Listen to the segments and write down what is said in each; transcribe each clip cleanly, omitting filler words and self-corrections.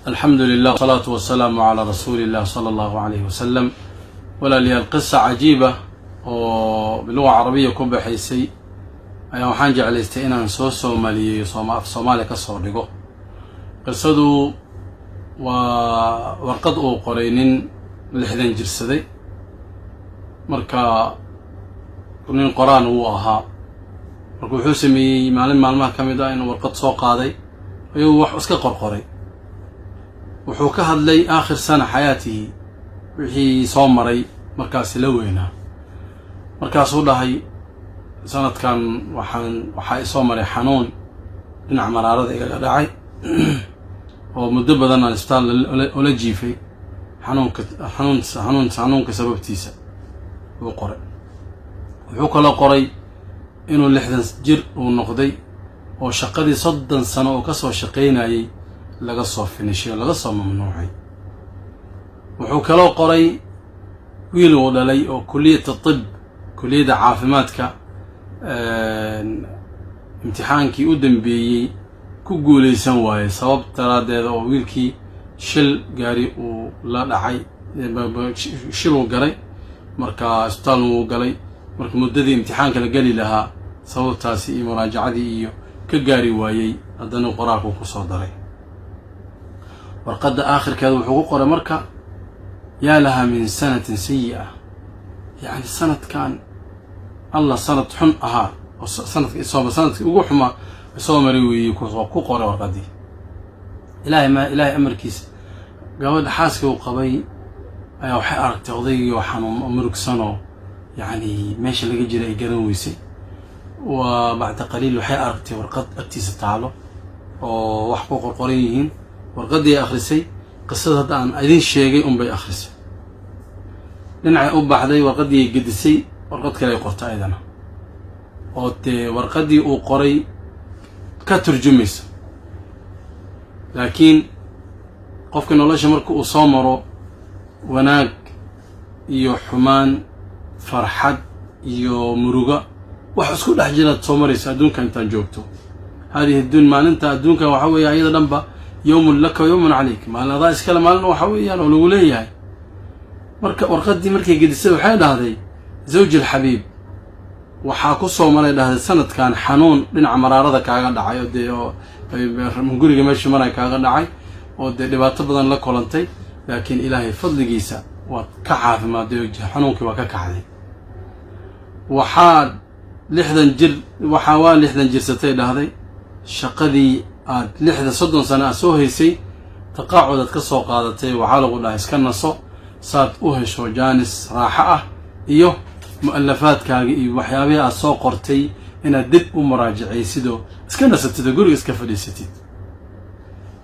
الحمد لله والصلاة والسلام على رسول الله صلى الله عليه وسلم. ولا لي القصة عجيبة وبلغة عربية كوبا حيسي أيها وحان جعليستي إنا نسو سومالي صومالي كسور لغو قصدو وقد قرينين لحدين جرسدي مركا كنين قران هو أها مركو حسمي مالما كمدا إنه ورقد سوق هذي أيوه وحسك قرقري وحوكها لي آخر سنة حياتي وحي صومري مركاس لوينا مركاس والله سنة كان وحي صومري حنون إنع مرارة إيقا داعي ومدبدا الاسبتال ولا جيفي حنون كسبب تيسا وقري وحوكا لو قري إنو اللحدن جر ونقضي وشقدي صدا سنة وكسو شقينا laga soo finishay laga soo mamnuucay wuxuu kala qoray wiil uu dhalay oo kulliyada tib kulliyada caafimaadka imtixaankii u dambeeyay ku guuleysan waayay sabab taraadeeda oo wiilkii shil gaari uu la dhacay shil uu galay marka isbitaal uu galay marka muddadii imtixaanka la gali lahaa sababtaasi iyo muraajacadii iyo ka gaari waayay haddana qoraalku ku soo daray ورقد آخر كذا وحقوق مركا يا لها من سنة سيئة يعني سنة كان الله سنة حن أها سنة إصابة سنة وقوحما إصابة مريوي وقوق ورقدي إلهي أمر كيس قاود حاسك وقبي أيو حقرك تغضي وحنو أمرك سنة يعني ماشي اللي جرى يقرويسي وبعد قليل وحقرك ورقد أكتيس تعالو وحقوق القريين ورقدي أخرسي قصة هذا عن أيدين شيء bay أخرسي لنعي بعدي ورقدي قدسي ورقد كلا يقرط أيضا ورقدي وقري كترجميس لكن قف كنا الله شمرك وصامره وناك يو حمان فرحد يو مروجة وحس كل حاجة صامريس أدون كان تنجوبته هذه الدون ما أنت أدون كان وحوي أيضا لمبا يوم لك ويوم عليك ما أنا ضايس كلام عنه وحوي أنا ولولي هاي ورقدي مركي قد يسوي حال هذا زوج الحبيب وحاكو صومالي هذا السنة كان حنون بن عمرارة كاغا دعاي ودي من قولي ماشي مراي كاغا دعاي ودي دبات بدن لك ولنتي لكن إلهي فضل جيسا وكعاف ما دي حنونك وككعدي وحال لحدا جل وحوال لحدا جلستي هذا شقدي لحدا صدن سنة سوهيسي تقاعدت كسو قادتي وحالقوا لها اسكنسو صاد اوهشو جانس راحة ايوه مؤلفات كاغي وحيابيها السو قرتي انا دب ومراجعي سيدو اسكنست تقولي اسكفلي ستيد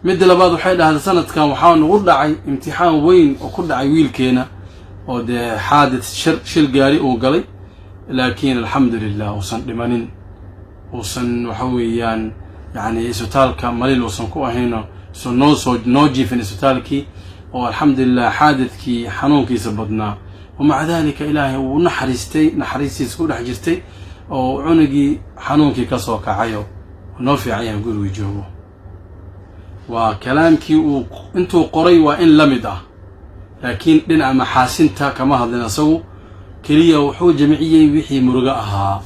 مد لبعض حيدا هذا سنة كان وحاول نقول دعي امتحان وين وكل دعي ويل كينا ودي حادث شل قاري وقلي لكن الحمد لله وصن لمنين وصن وحويان يعني سوتالك مليل وصنكو هنا نوجي في سوتالكي والحمد لله حادثكي حنونكي سبضنا ومع ذلك إلهي ونحرستي سكول حجرتي وعنقي حنونكي كسوك عيو ونوفي عيان قول ويجوه وكلامكي انتو قري وإن لمده لكن لنا محاسنتا كما هذا نسو كليا وحو جمعية وحي مرقاها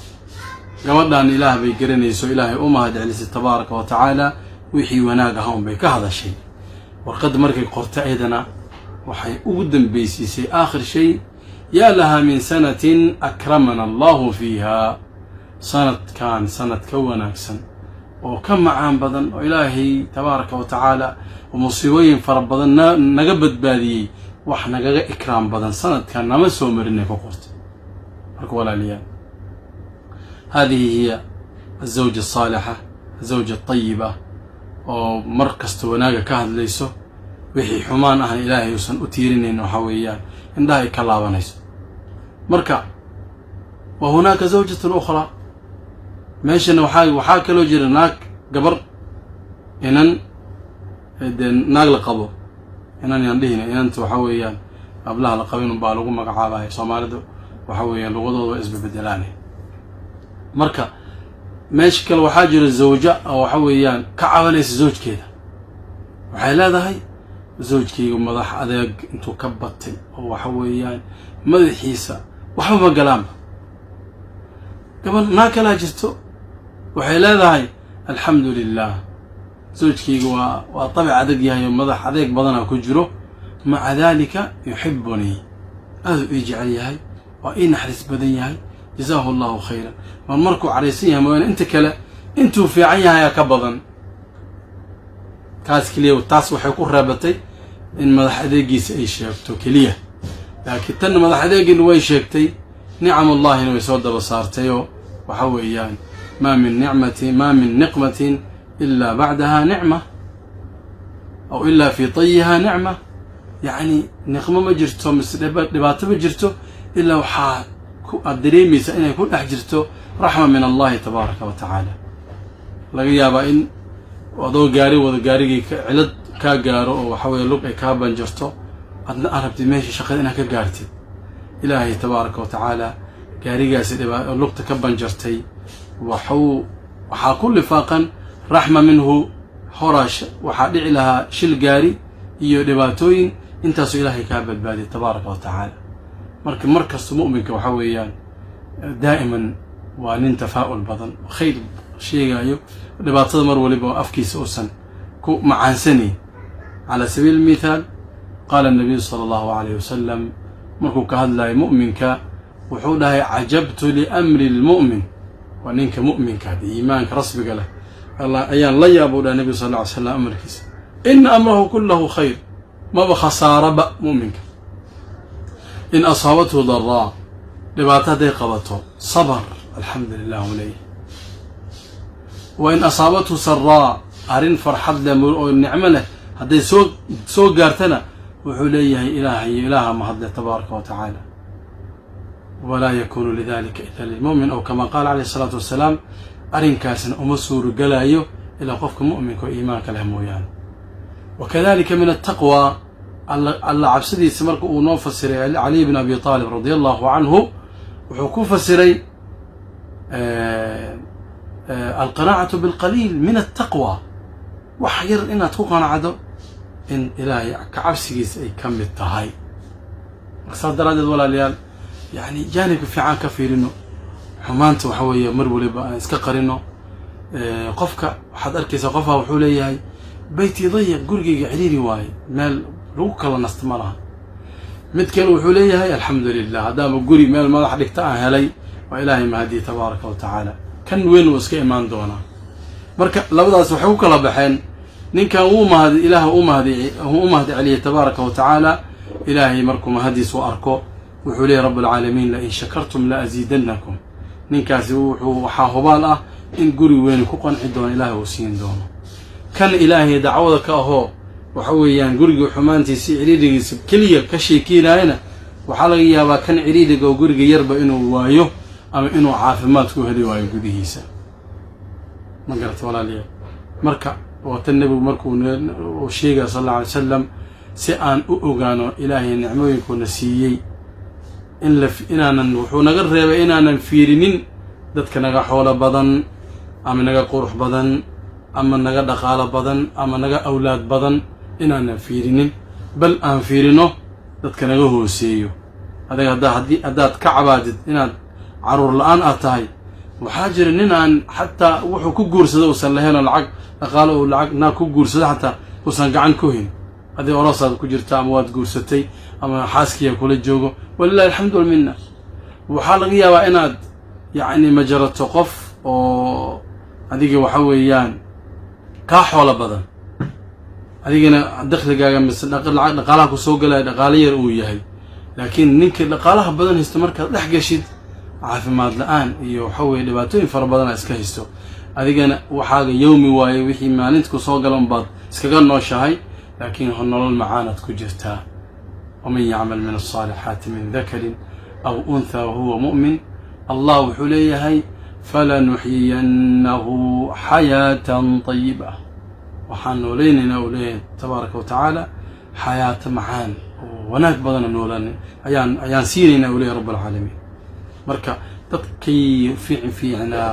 قبضنا أن إله بيقرنيسو إلهي أمهد عليس تبارك وتعالى وحي وناقهم بيك هذا الشيء وقد مركي قرت أيضنا وحي أودن بيسيسي آخر شيء يا لها من سنة أكرمنا الله فيها سنة كان سنة كوناكسن وكم معان بدن وإلهي تبارك وتعالى ومصيوين فرب بدن نقبت بادي وحنا إكرام بدن سنة كان نمسو مرني فقرت ولا ليان هذه هي الزوجة الصالحة الزوجة الطيبة ومركز وناقة كهد ليسو وحي حمان أهل إلهي يسن أتيرين إنه حويان إنها كلابا نيسو مركع وهناك زوجة أخرى ماشي إنه وحاك لو جير ناك قبر إنن ناق لقبو إنن يندهن إنن توحويان قبلها لقبين بالغو مقعابها صومالدو وحويان لغضو وإسب بدلاني مركع ماشي كل وحاجر الزوجة أو حويان كعبليس زوج كذا وحيلا ذا هي zawjkaygu madax adeeg intuu ka batay oo waxa weeyaan madaxiisa waxba ma galaanba gaban naa kala jirto waxay leedahay alxamdu lilah zawjkaygu waa tabic adag yahay oo madax adeeg badana ku jiro maca dalika yuxibunii aad u jecel yahay waa ii naxariis badan yahay jazaahu allahu khayran markuu caraysan yahay mooyaane inta kale intuu fiican yahay ka badan kaas keliya taas waxay ku reebatay in madax adeegiisa ay sheegto keliya laakiin tan madax adeegin way sheegtay nicamullahina way soo daba saartayoo waxa weeyaan ma min niqmatin ila bacdaha nicma aw ila fi tayiha nicma yacni niqmo ma jirto mise dhibaato ma jirto ilaa waxaa aad dareemaysa inay ku dhex jirto raxma min allahi tabaaraka wa tacaala laga yaabaa in adoo gaari wada gaarigii cilad kaa gaaro oo waxa weeye lug ay kaa banjarto adna arabtid meeshii shaqada inaad ka gaartid ilaahay tabaaraka wa tacaala gaarigaasi lugta ka banjartay waxaa ku lifaaqan raxma minhu horaash waxaa dhici lahaa shil gaari iyo dhibaatooyin intaasuu ilaahay kaa badbaadiyay tabaaraka wa tacaala marka markasta mu'minka waxa weeyaan daa'iman waa nin tafaa'ul badan khayr sheegayo dhibaatada mar waliba oo afkiisa uusan ku macaansanayn cala sabiili almithaal qaala الnabiyu sala allahu alayh wasalam markuu ka hadlayo mu'minka wuxuu dhahay cajabtu liamri lmu'min waa ninka mu'minka iimaanka rasmiga leh ayaan la yaabuu dhahay nebigu sal lla alay slam amarkiisa ina amrahu kullahu khayr maba khasaaraba mu'minka in asaabathu daraa dhibaato hadday qabato sabr alxamdu lilah uleyh wain asaabathu saraa arrin farxad leh oo nicmo leh hadday soo gaartana wuxuu leeyahay ilaaha mahadle tabaaraka wa tacaala walaa yakunu lidalika ila lilmu'min aw kama qaala calayhi salaatu wasalaam arrinkaasna uma suurogalayo ilaa qofka mu'minka oo iimaanka leh mooyaane wakadalika min altaqwa alla cabsidiisa marka uu noo fasiray cali bn abi aalib radia allahu canhu wuxuu ku fasiray alqanaacatu bilqaliil min altaqwa wax yar inaad ku qanacdo in ilaahay ka cabsigiisa ay ka mid tahay saas daraaddeed walaalayaal yani jaanibka fiican ka fiirino xumaanta waxa weeye mar waliba aan iska qarino qofka waxaad arkaysaa qofaa wuxuu leeyahay beyti dayiq gurigayga ciriiri waaye meel lagu kala nasto ma laha mid kale wuxuu leeyahay alxamdu lilah haddaaba guri meel madax dhigta aan helay waa ilaahay mahadiye tabaaraka wa tacaala kan weyn wuu iska imaan doonaa marka labadaas waxay ku kala baxeen ninkan ilaah u mahdi celiyay tabaaraka wa tacaala ilaahay markuu mahadiis u arko wuxuu leeyahy rabb alcaalamiin lain shakartum la aziidannakum ninkaasi waxaa hubaal ah in guri weyn ku qanci doono ilaahay uu siin doono kan ilaahay dacwada ka ahoo waxa weeyaan guriga xumaantiisa ciriirigiisa keliya ka sheekeynayana waxaa laga yaabaa kan ciriiriga oo guriga yarba inuu waayo ama inuu caafimaad ku heli waayo gudihiisa ma garata walaaliyaal marka watan nebigu markuu sheegaya sal alla alay wasalam si aan u ogaano ilaahay nicmooyinkuuna siiyey wuxuu naga reebay inaanan fiirinin dadka naga xoolo badan ama naga qurux badan ama naga dhaqaalo badan ama naga awlaad badan inaanan fiirinin bal aan fiirino dadka naga hooseeyo adaga haddaad ka cabaadid inaad caruur la-aan aad tahay waxaa jira nin aan xataa wuxuu ku guursado uusan lahaynoo lacag dhaqaalo uu lacag naag ku guursado xataa uusan gacan ku hin haddii oroosaad ku jirta ama waad guursatay ama xaaskiya kula joogo walilahi alxamdu walminna waxaa laga yaabaa inaad yacni majarato qof oo adiga waxa weeyaan kaa xoolo badan adigana dakhligaaga mise dhaqaalaha ku soo galaya dhaqaalo yar uu yahay laakiin ninka dhaqaalaha badan haysto markaad dhex gashid caafimaad la-aan iyo waxa weeye dhibaatooyin fara badana iska haysto adigana waxaaga yowmi waaye wixii maalinta ku soo gala unbaad iskaga nooshahay laakiin nolol macaanaad ku jirtaa waman yacmal min alصaalixaati min dakarin aw unthaa wahuwa mu'min allah wuxuu leeyahay falanuxyiyannahu xayaatan طayiba waxaan noolaynaynaa uu leeyahay tabaaraka wa tacaala xayaato macaan oo wanaag badana noolan ayaan siinaynaa uu leeyahy rabb alcaalamiin marka dadkii fiicnaa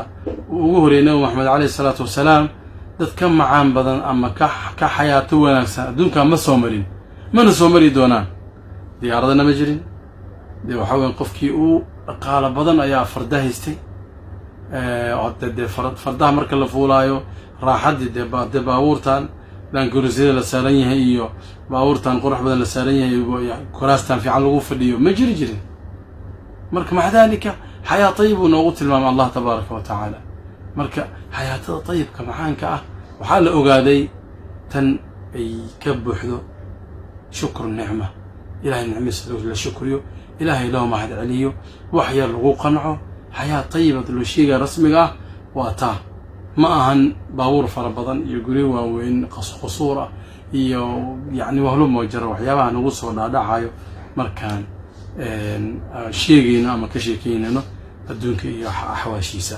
ugu horeeyay nabi maxamed calayhi salaatu wasalaam dad ka macaan badan ama ka xayaato wanaagsan adduunkaa ma soo marin mana soo mari doonaan diyaaradana ma jirin dee waxaa weyan qofkii uu dhaqaalo badan ayaa farda haystay dee fardaha marka la fuulaayo raaxadii dee baabuurtan dhaankurusyada la saaran yahay iyo baabuurtan qurux badan la saaran yahay kuraastan fiican lagu fadhiyo ma jiri jirin marka maca dalika xayaa tayib uu noogu tilmaamay allah tabaaraka wa tacaala marka xayaatada tayibka macaanka ah waxaa la ogaaday tan ay ka buuxdo shukru nicma ilahay nicmadiisa la shukriyo ilaahay loo mahad celiyo wax yar lagu qanco xayaa tayibad loo sheegaya rasmiga ah waa taa ma ahan baabuur fara badan iyo guryo waaweyn qusuur ah iyo yacni wahlo moojaro waxyaabaha nagu soo dhaadhacayo markaan sheegayno ama ka sheekeynayno adduunka iyo axwaashiisa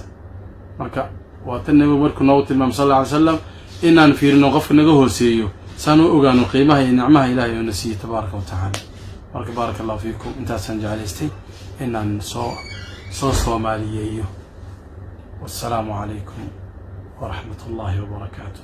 marka waa tan nabigu markuu noogu tilmaamay sal alla alay slam inaan fiirino qofka naga hooseeyo saan u ogaano qiimaha iyo nicmaha ilaahay oo na siiyey tabaaraka wa tacaala marka baaraka allahu fiikum intaasaan jeclaystay inaan soo soomaaliyeeyo wassalaamu calaykum ورحمة الله وبركاته.